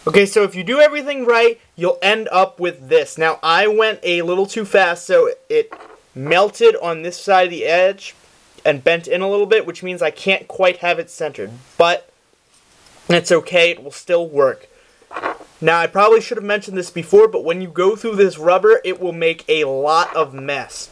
Okay, so if you do everything right, you'll end up with this. Now, I went a little too fast, so it melted on this side of the edge and bent in a little bit, which means I can't quite have it centered. But it's okay, it will still work. Now, I probably should have mentioned this before, but when you go through this rubber, it will make a lot of mess.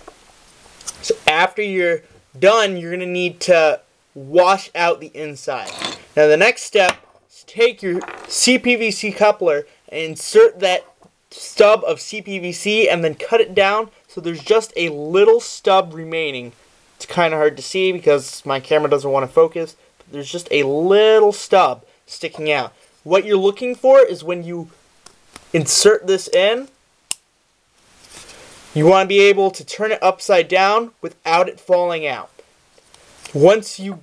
So after you're done, you're going to need to wash out the inside. Now, the next step is take your CPVC coupler and insert that stub of CPVC and then cut it down so there's just a little stub remaining. It's kind of hard to see because my camera doesn't want to focus, but there's just a little stub sticking out. What you're looking for is when you insert this in, you want to be able to turn it upside down without it falling out. Once you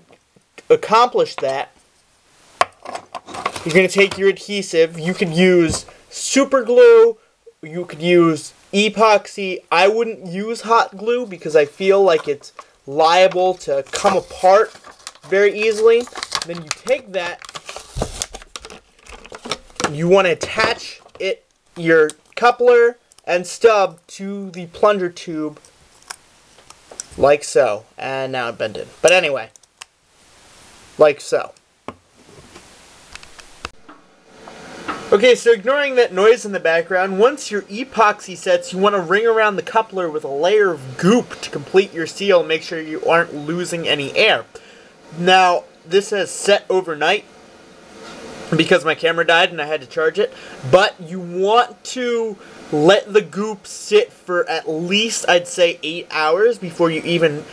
accomplish that, you're going to take your adhesive. You could use super glue, you could use epoxy. I wouldn't use hot glue because I feel like it's liable to come apart very easily. Then you take that, you want to attach your coupler and stub to the plunger tube like so. And now it bent in. But anyway, like so. Okay, so ignoring that noise in the background, once your epoxy sets, you want to ring around the coupler with a layer of goop to complete your seal and make sure you aren't losing any air. Now, this has set overnight because my camera died and I had to charge it, but you want to let the goop sit for at least, I'd say, 8 hours before you even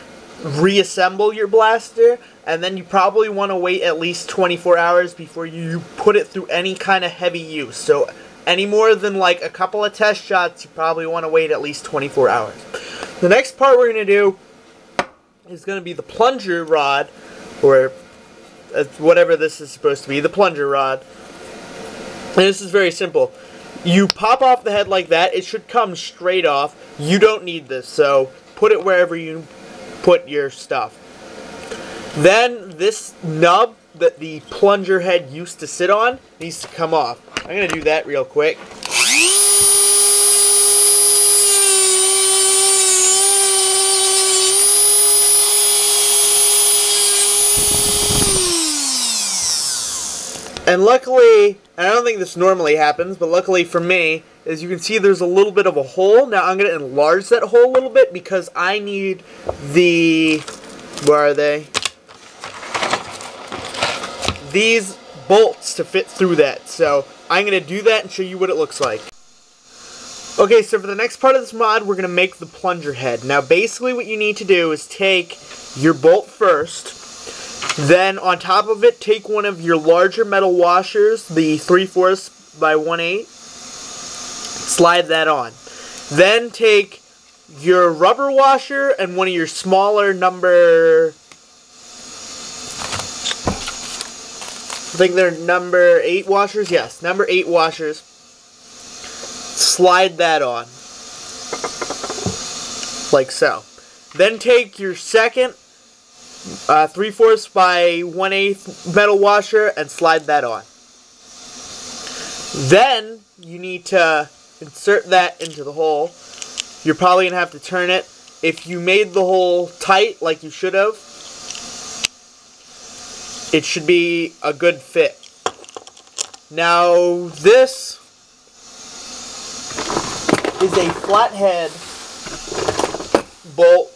reassemble your blaster, and then you probably want to wait at least 24 hours before you put it through any kind of heavy use. So any more than like a couple of test shots, you probably want to wait at least 24 hours. The next part we're going to do is going to be the plunger rod, or whatever this is supposed to be, the plunger rod. And this is very simple. You pop off the head like that, it should come straight off. You don't need this, so put it wherever you put your stuff. Then this nub that the plunger head used to sit on needs to come off. I'm going to do that real quick. And luckily, and I don't think this normally happens, but luckily for me, as you can see, there's a little bit of a hole. Now I'm going to enlarge that hole a little bit because I need the, where are they? These bolts to fit through that. So I'm going to do that and show you what it looks like. Okay, so for the next part of this mod, we're going to make the plunger head. Now basically what you need to do is take your bolt first. Then on top of it, take one of your larger metal washers, the 3/4 by 1/8. Slide that on. Then take your rubber washer and one of your smaller number, I think they're number 8 washers. Yes, number 8 washers. Slide that on. Like so. Then take your second 3/4 by 1/8 metal washer and slide that on. Then you need to insert that into the hole. You're probably going to have to turn it. If you made the hole tight like you should have, it should be a good fit. Now this is a flathead bolt,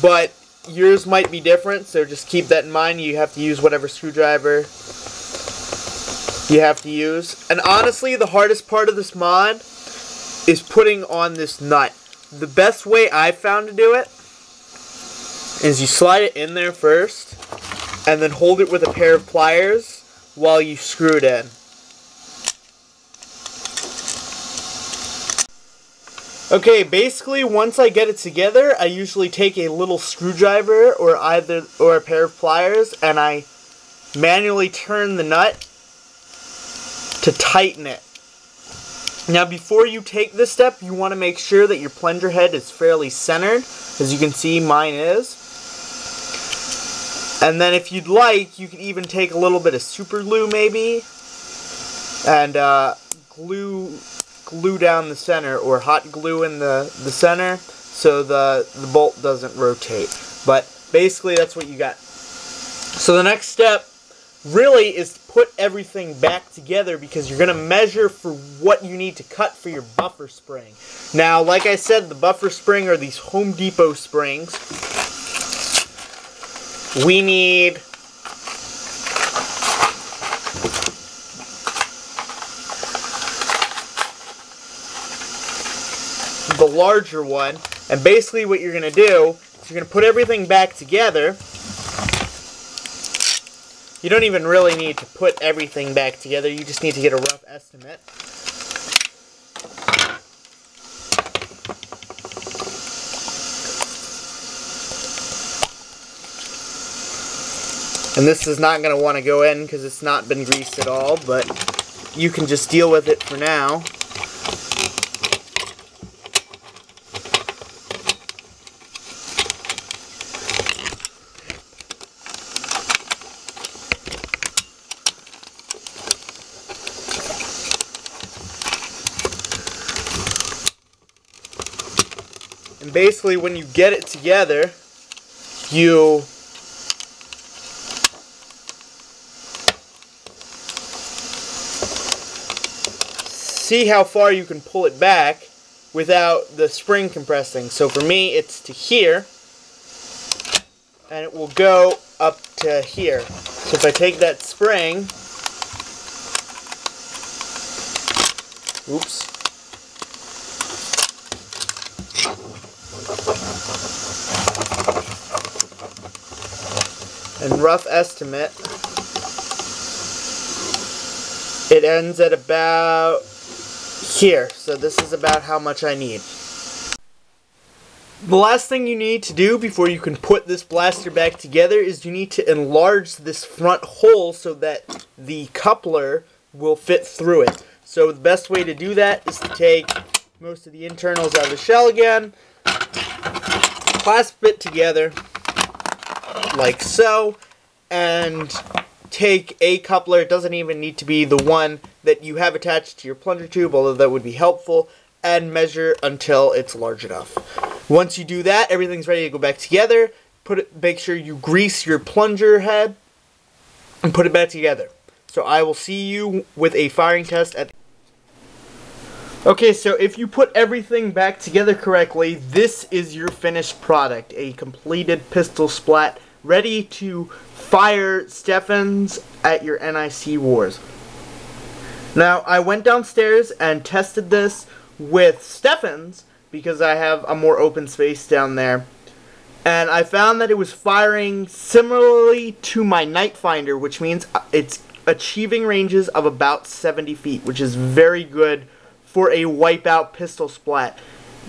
but yours might be different, so just keep that in mind. You have to use whatever screwdriver you have to use. And honestly, the hardest part of this mod is putting on this nut. The best way I've found to do it is you slide it in there first, and then hold it with a pair of pliers while you screw it in. Okay, basically once I get it together, I usually take a little screwdriver or a pair of pliers and I manually turn the nut to tighten it. Now before you take this step, you want to make sure that your plunger head is fairly centered. As you can see, mine is. And then if you'd like, you could even take a little bit of super glue maybe and glue down the center, or hot glue in the center so the bolt doesn't rotate. But basically that's what you got. So the next step really is to put everything back together, because you're going to measure for what you need to cut for your buffer spring. Now, like I said, the buffer spring are these Home Depot springs. We need the larger one, and basically what you're going to do is you're going to put everything back together. You don't even really need to put everything back together, you just need to get a rough estimate. And this is not going to want to go in because it's not been greased at all, but you can just deal with it for now. And basically when you get it together, you see how far you can pull it back without the spring compressing. So for me, it's to here, and it will go up to here. So if I take that spring, oops, and rough estimate, it ends at about here. So this is about how much I need. The last thing you need to do before you can put this blaster back together is you need to enlarge this front hole so that the coupler will fit through it. So the best way to do that is to take most of the internals out of the shell again, clasp it together like so, and take a coupler. It doesn't even need to be the one that you have attached to your plunger tube, although that would be helpful, and measure until it's large enough. Once you do that, everything's ready to go back together. Make sure you grease your plunger head and put it back together. So I will see you with a firing test at the... Okay, so if you put everything back together correctly, this is your finished product, a completed pistol splat, ready to fire Stephens at your NIC wars. Now, I went downstairs and tested this with Stephens because I have a more open space down there, and I found that it was firing similarly to my Night Finder, which means it's achieving ranges of about 70 feet, which is very good for a wipeout pistol splat.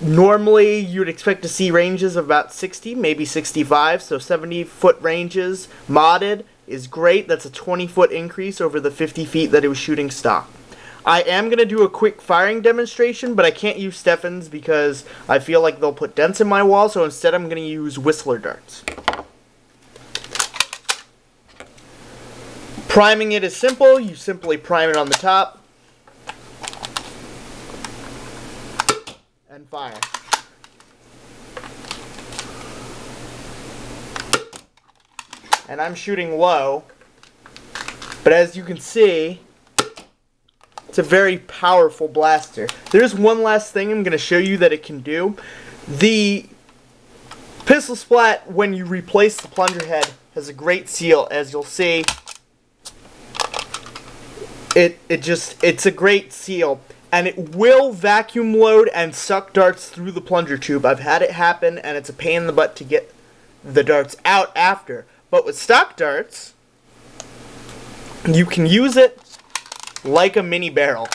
Normally, you'd expect to see ranges of about 60, maybe 65, so 70-foot ranges modded is great. That's a 20-foot increase over the 50 feet that it was shooting stock. I am going to do a quick firing demonstration, but I can't use Stephens because I feel like they'll put dents in my wall, so instead I'm going to use Whistler darts. Priming it is simple. You simply prime it on the top and fire. And I'm shooting low, but as you can see, it's a very powerful blaster. There's one last thing I'm going to show you that it can do. The pistol splat, when you replace the plunger head, has a great seal. As you'll see, it's a great seal, and it will vacuum load and suck darts through the plunger tube. I've had it happen, and it's a pain in the butt to get the darts out after. But with stock darts, you can use it like a mini barrel.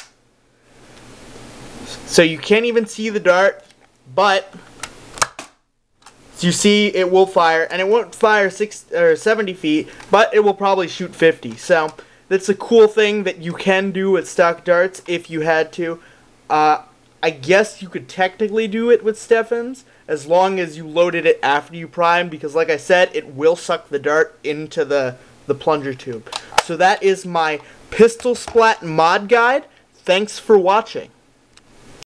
So you can't even see the dart, but as you see, it will fire, and it won't fire 60 or 70 feet, but it will probably shoot 50. So that's a cool thing that you can do with stock darts if you had to. I guess you could technically do it with Stephens as long as you loaded it after you primed, because like I said, it will suck the dart into the plunger tube. So that is my Pistol Splat Mod Guide. Thanks for watching.